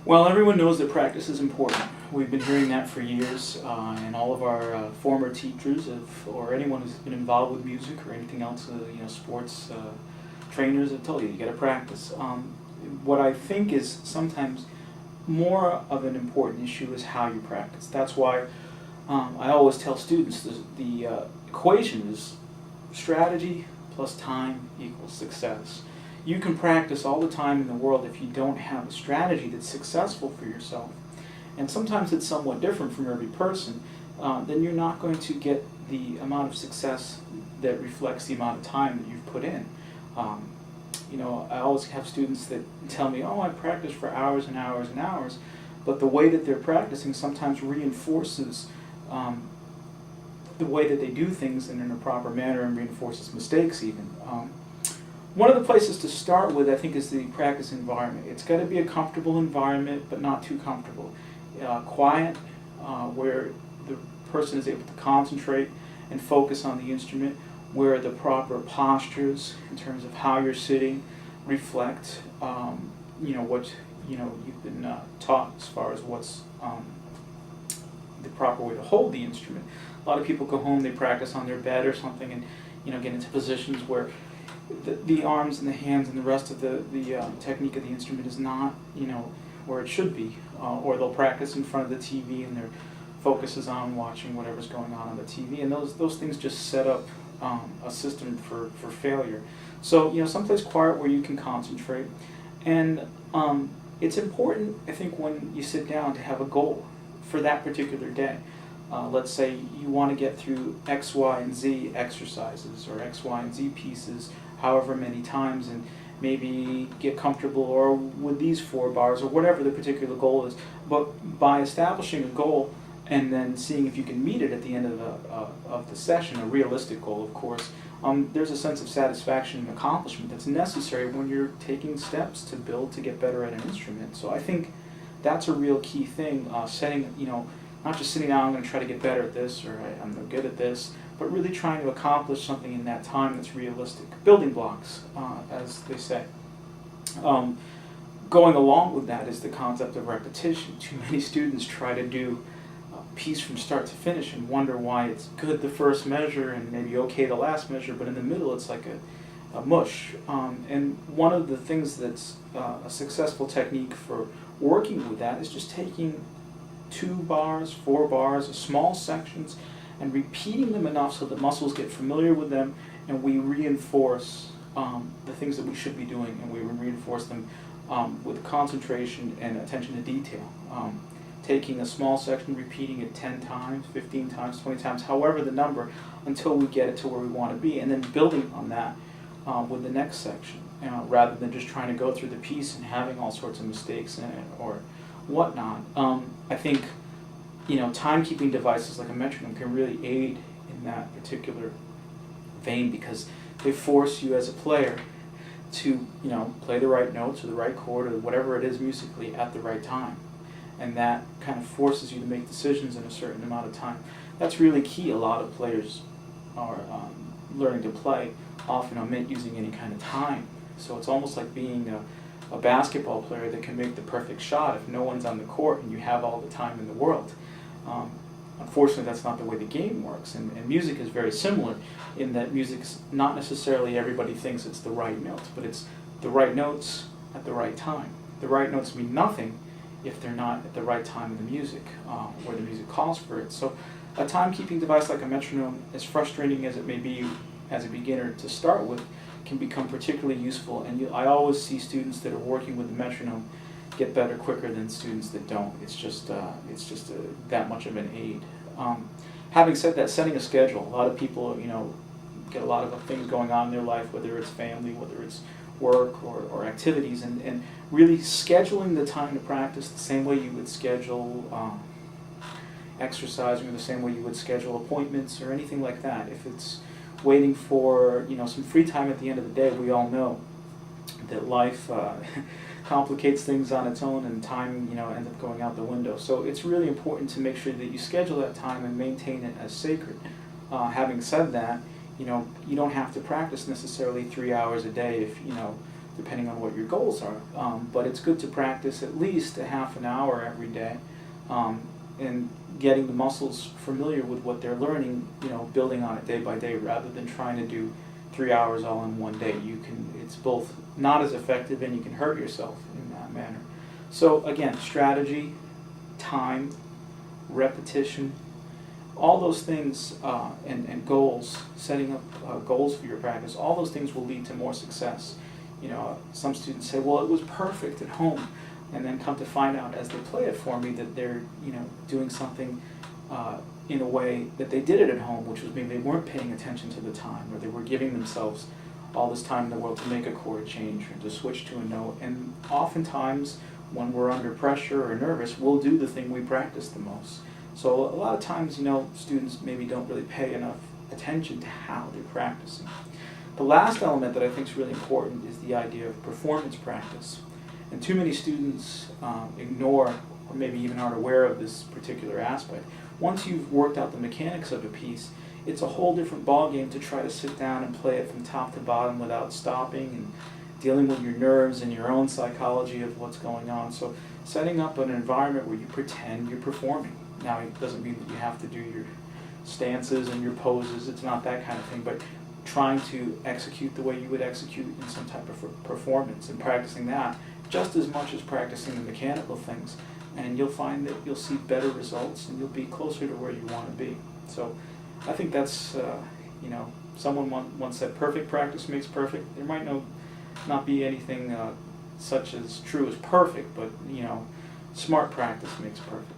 Well, everyone knows that practice is important. We've been hearing that for years, and all of our former teachers or anyone who's been involved with music or anything else, sports trainers have told you got to practice. What I think is sometimes more of an important issue is how you practice. That's why I always tell students the equation is strategy plus time equals success. You can practice all the time in the world if you don't have a strategy that's successful for yourself. And sometimes it's somewhat different from every person. Then you're not going to get the amount of success that reflects the amount of time that you've put in. I always have students that tell me, oh, I practice for hours and hours and hours, but the way that they're practicing sometimes reinforces the way that they do things in a proper manner and reinforces mistakes even. One of the places to start with, I think, is the practice environment. It's got to be a comfortable environment, but not too comfortable. Quiet, where the person is able to concentrate and focus on the instrument, where the proper postures in terms of how you're sitting reflect, what you've been taught as far as what's the proper way to hold the instrument. A lot of people go home, they practice on their bed or something, and get into positions where the arms and the hands and the rest of the technique of the instrument is not, where it should be. Or they'll practice in front of the TV and their focus is on watching whatever's going on the TV. And those things just set up a system for failure. So, someplace quiet where you can concentrate. And it's important, I think, when you sit down to have a goal for that particular day. Let's say you want to get through X, Y, and Z exercises or X, Y, and Z pieces however many times, and maybe get comfortable or with these 4 bars or whatever the particular goal is. But by establishing a goal and then seeing if you can meet it at the end of the session, a realistic goal, of course, there's a sense of satisfaction and accomplishment that's necessary when you're taking steps to build to get better at an instrument. So I think that's a real key thing, setting, not just sitting down, I'm going to try to get better at this, or I'm no good at this, but really trying to accomplish something in that time that's realistic. Building blocks, as they say. Going along with that is the concept of repetition. Too many students try to do a piece from start to finish and wonder why it's good the first measure and maybe okay the last measure, but in the middle it's like a mush. And one of the things that's a successful technique for working with that is just taking 2 bars, 4 bars, small sections, and repeating them enough so that muscles get familiar with them, and we reinforce the things that we should be doing, and we reinforce them with concentration and attention to detail. Taking a small section, repeating it 10 times, 15 times, 20 times, however the number, until we get it to where we want to be, and then building on that with the next section, rather than just trying to go through the piece and having all sorts of mistakes in it or whatnot. I think timekeeping devices like a metronome can really aid in that particular vein, because they force you as a player to play the right notes or the right chord or whatever it is musically at the right time, and that kind of forces you to make decisions in a certain amount of time. That's really key. A lot of players are learning to play often omit using any kind of time, so it's almost like being a basketball player that can make the perfect shot if no one's on the court and you have all the time in the world. Unfortunately, that's not the way the game works, and music is very similar in that music's not necessarily everybody thinks it's the right notes, but it's the right notes at the right time. The right notes mean nothing if they're not at the right time in the music, where the music calls for it. So a timekeeping device like a metronome, as frustrating as it may be as a beginner to start with, can become particularly useful, and I always see students that are working with the metronome get better quicker than students that don't. It's just that much of an aid. Having said that, setting a schedule. A lot of people, get a lot of things going on in their life, whether it's family, whether it's work or activities, and really scheduling the time to practice the same way you would schedule exercising, or the same way you would schedule appointments or anything like that. If it's waiting for some free time at the end of the day, we all know that life complicates things on its own, and time ends up going out the window. So it's really important to make sure that you schedule that time and maintain it as sacred. Having said that, you don't have to practice necessarily 3 hours a day if depending on what your goals are. But it's good to practice at least a half an hour every day, and getting the muscles familiar with what they're learning, building on it day by day rather than trying to do 3 hours all in one day. It's both not as effective and you can hurt yourself in that manner. So again, strategy, time, repetition, all those things, and goals, setting up goals for your practice, all those things will lead to more success. Some students say, well, it was perfect at home, and then come to find out as they play it for me that they're doing something in a way that they did it at home, which was maybe they weren't paying attention to the time, or they were giving themselves all this time in the world to make a chord change or to switch to a note. And oftentimes when we're under pressure or nervous, we'll do the thing we practice the most. So a lot of times, students maybe don't really pay enough attention to how they're practicing. The last element that I think is really important is the idea of performance practice. And too many students ignore, or maybe even aren't aware of this particular aspect. Once you've worked out the mechanics of a piece, it's a whole different ballgame to try to sit down and play it from top to bottom without stopping and dealing with your nerves and your own psychology of what's going on. So setting up an environment where you pretend you're performing. Now, it doesn't mean that you have to do your stances and your poses, it's not that kind of thing, but trying to execute the way you would execute in some type of performance and practicing that just as much as practicing the mechanical things. And you'll find that you'll see better results and you'll be closer to where you want to be. So I think that's, someone once said perfect practice makes perfect. There might not be anything such as true as perfect, but smart practice makes perfect.